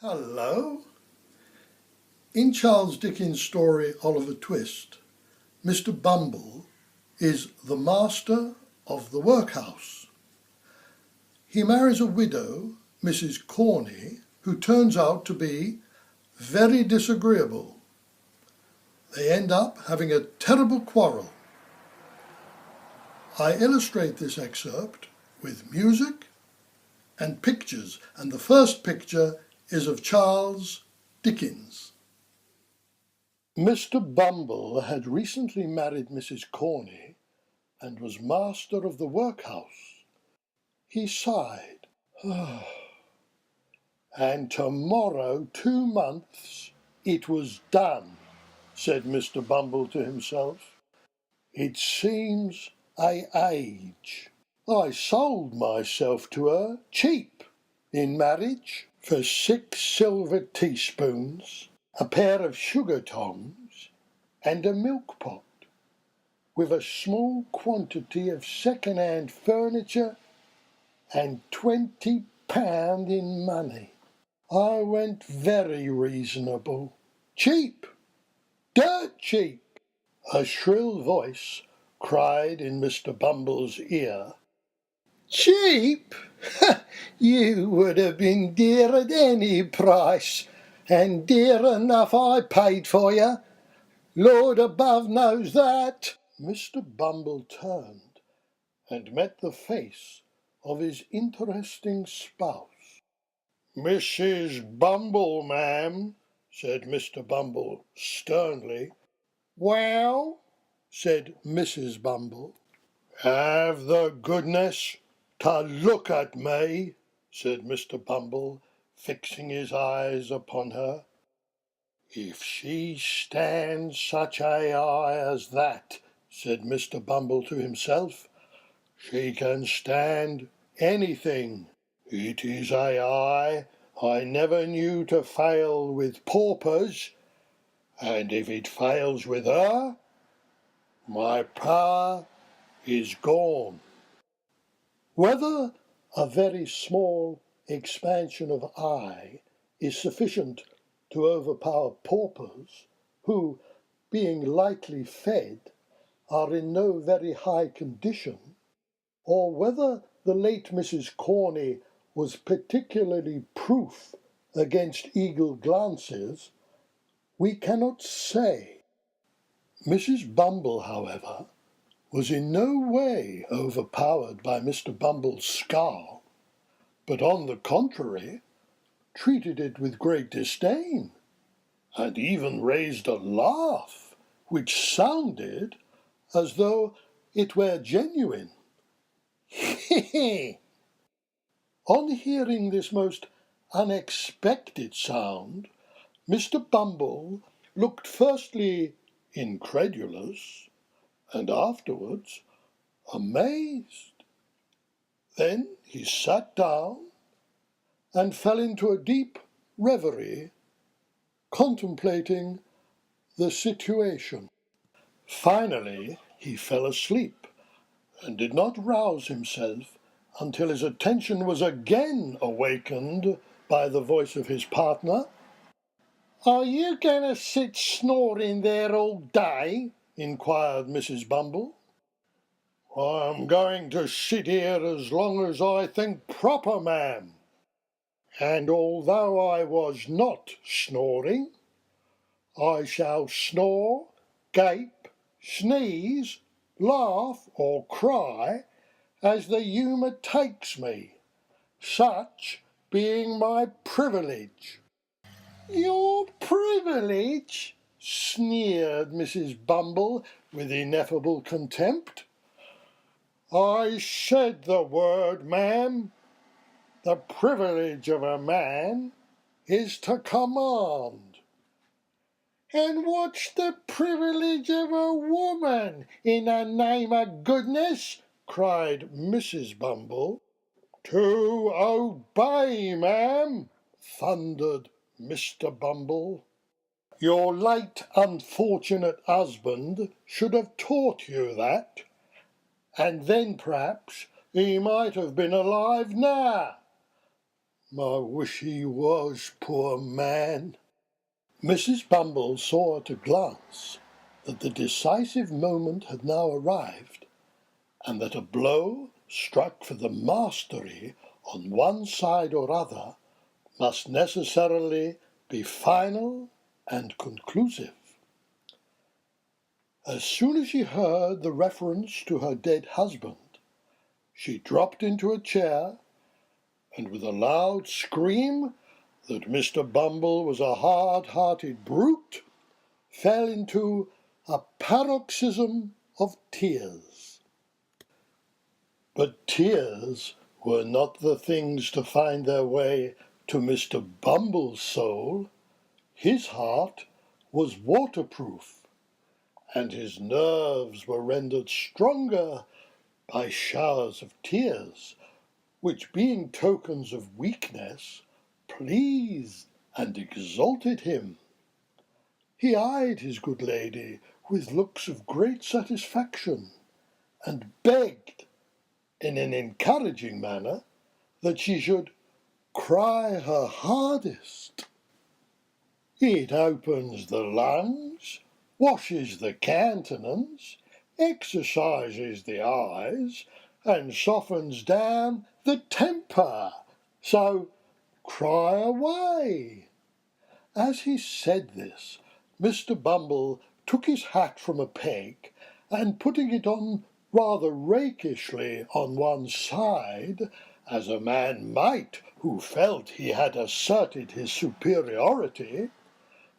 Hello. In Charles Dickens' story Oliver Twist, Mr Bumble is the master of the workhouse. He marries a widow, Mrs Corney, who turns out to be very disagreeable. They end up having a terrible quarrel. I illustrate this excerpt with music and pictures, and the first picture is of Charles Dickens. Mr Bumble had recently married Mrs Corney and was master of the workhouse. He sighed. And tomorrow, 2 months, it was done, said Mr Bumble to himself. It seems a age. I sold myself to her cheap in marriage for 6 silver teaspoons, a pair of sugar tongs, and a milk pot, with a small quantity of second-hand furniture and £20 in money. I went very reasonable. Cheap! Dirt cheap! A shrill voice cried in Mr Bumble's ear. Cheap? You would have been dear at any price, and dear enough I paid for you. Lord above knows that. Mr Bumble turned and met the face of his interesting spouse. Mrs Bumble, ma'am, said Mr Bumble sternly. Well, said Mrs Bumble. Have the goodness to look at me, said Mr Bumble, fixing his eyes upon her. If she stands such a eye as that, said Mr Bumble to himself, she can stand anything. It is a eye I never knew to fail with paupers, and if it fails with her, my power is gone. Whether a very small expansion of eye is sufficient to overpower paupers, who, being lightly fed, are in no very high condition, or whether the late Mrs Corney was particularly proof against eagle glances, we cannot say. Mrs Bumble, however, was in no way overpowered by Mr Bumble's scowl, but on the contrary treated it with great disdain, and even raised a laugh which sounded as though it were genuine. On hearing this most unexpected sound, Mr Bumble looked firstly incredulous, and afterwards amazed. Then he sat down and fell into a deep reverie, contemplating the situation. Finally he fell asleep, and did not rouse himself until his attention was again awakened by the voice of his partner. Are you going to sit snoring there all day? Inquired Mrs Bumble. I'm going to sit here as long as I think proper, ma'am. And although I was not snoring, I shall snore, gape, sneeze, laugh, or cry as the humour takes me, such being my privilege. Your privilege? Sneered Mrs Bumble with ineffable contempt. I said the word, ma'am. The privilege of a man is to command. And what's the privilege of a woman, in the name of goodness? Cried Mrs Bumble. To obey, ma'am, thundered Mr Bumble. Your late unfortunate husband should have taught you that, and then perhaps he might have been alive now. I wish he was, poor man. Mrs. Bumble saw at a glance that the decisive moment had now arrived, and that a blow struck for the mastery on one side or other must necessarily be final and conclusive. As soon as she heard the reference to her dead husband, she dropped into a chair, and with a loud scream that Mr. Bumble was a hard-hearted brute, fell into a paroxysm of tears. But tears were not the things to find their way to Mr. Bumble's soul. His heart was waterproof, and his nerves were rendered stronger by showers of tears, which, being tokens of weakness, pleased and exalted him. He eyed his good lady with looks of great satisfaction, and begged, in an encouraging manner, that she should cry her hardest. It opens the lungs, washes the countenance, exercises the eyes, and softens down the temper. So cry away. As he said this, Mr. Bumble took his hat from a peg, and putting it on rather rakishly on one side, as a man might who felt he had asserted his superiority,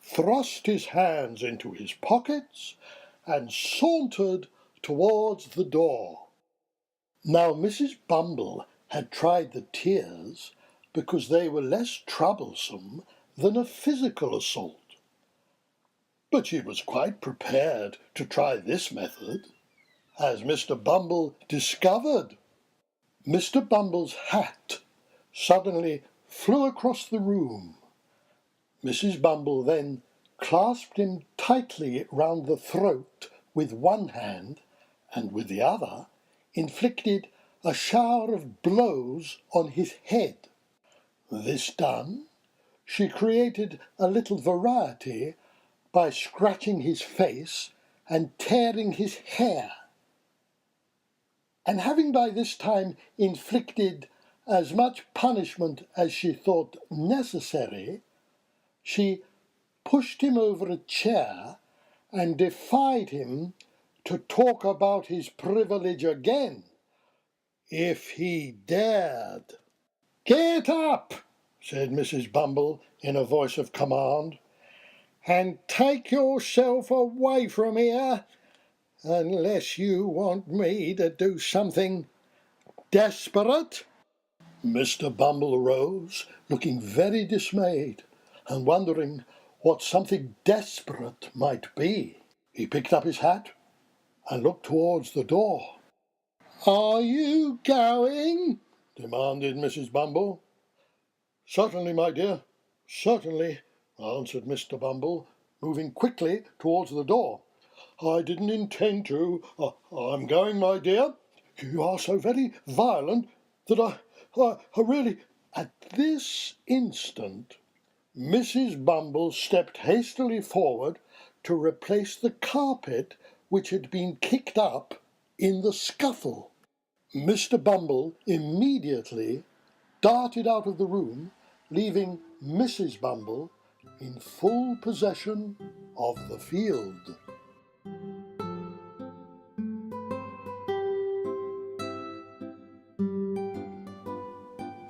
thrust his hands into his pockets, and sauntered towards the door. Now Mrs. Bumble had tried the tears because they were less troublesome than a physical assault. But she was quite prepared to try this method, as Mr. Bumble discovered. Mr. Bumble's hat suddenly flew across the room. Mrs. Bumble then clasped him tightly round the throat with one hand, and with the other inflicted a shower of blows on his head. This done, she created a little variety by scratching his face and tearing his hair. And having by this time inflicted as much punishment as she thought necessary, she pushed him over a chair and defied him to talk about his privilege again, if he dared. "Get up," said Mrs. Bumble in a voice of command, "and take yourself away from here, unless you want me to do something desperate." Mr. Bumble rose, looking very dismayed, and wondering what something desperate might be. He picked up his hat and looked towards the door. "Are you going?" demanded Mrs. Bumble. "Certainly, my dear, certainly," answered Mr. Bumble, moving quickly towards the door. "I didn't intend to. I'm going, my dear. You are so very violent that I really—" At this instant, Mrs. Bumble stepped hastily forward to replace the carpet which had been kicked up in the scuffle. Mr. Bumble immediately darted out of the room, leaving Mrs. Bumble in full possession of the field.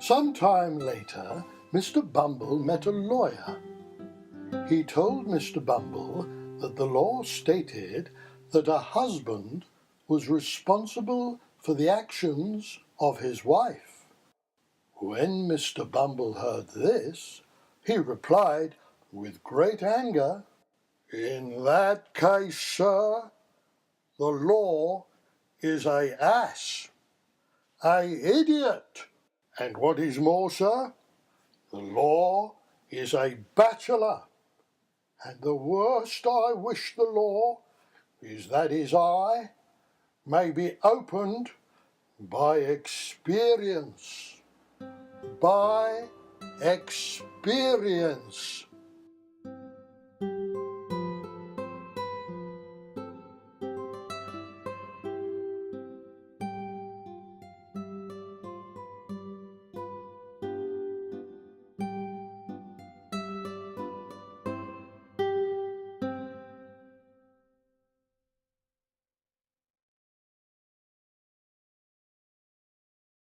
Some time later, Mr. Bumble met a lawyer. He told Mr. Bumble that the law stated that a husband was responsible for the actions of his wife. When Mr. Bumble heard this, he replied with great anger, "In that case, sir, the law is a ass, a idiot, and what is more, sir, the law is a bachelor, and the worst I wish the law is that his eye may be opened by experience, by experience.